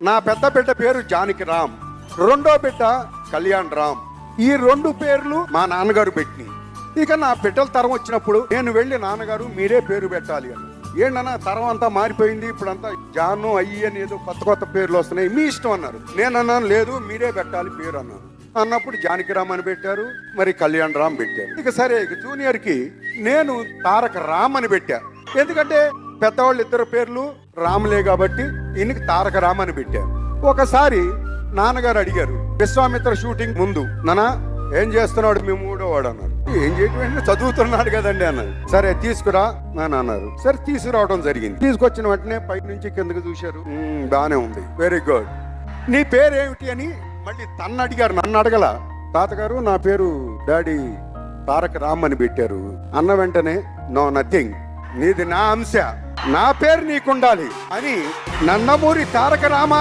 నా పెద్ద బిడ్డ పేరు జానకి రామ్, రెండో బిడ్డ కళ్యాణ్ రామ్. ఈ రెండు పేర్లు మా నాన్నగారు పెట్టి, ఇక నా బిడ్డల తరం వచ్చినప్పుడు నేను వెళ్ళి నాన్నగారు మీరే పేరు పెట్టాలి అని. ఏంటన్నా తరం అంతా మారిపోయింది, ఇప్పుడంతా జాను అయ్యి అని ఏదో కొత్త కొత్త పేర్లు వస్తున్నాయి, మీ ఇష్టం అన్నారు. నేను అన్నాను లేదు మీరే పెట్టాలి పేరు అన్నాను. అన్నప్పుడు జానకి రామ్ అని పెట్టారు, మరి కళ్యాణ్ రామ్ పెట్టారు. ఇక సరే ఇక జూనియర్ కి నేను తారక రామ్ అని పెట్టా. ఎందుకంటే పెద్దవాళ్ళు ఇద్దరు పేర్లు రాములే కాబట్టి ఈయనకి తారక రామ్ అని పెట్టారు. ఒకసారి నాన్నగారు అడిగారు విశ్వామిత్ర షూటింగ్ ముందు, నానా ఏం చేస్తున్నాడు మీ మూడోవాడు అన్నారు. ఏం చేయటం చదువుతున్నాడు కదండి అన్నారు. సరే తీసుకురా అని అన్నారు. సరే తీసుకురావడం జరిగింది. తీసుకొచ్చిన వెంటనే పై నుంచి కిందకి చూశారు, బానే ఉంది, వెరీ గుడ్. నీ పేరేమిటి అని మళ్ళీ తన్ను అడిగారు, నన్ను అడగల. తాతగారు నా పేరు డాడీ తారక రామ్ అని పెట్టారు అన్న వెంటనే నో నథింగ్, నీది నా అంశ, నా పేరు నీకుండాలి అని నందమూరి తారక రామారావు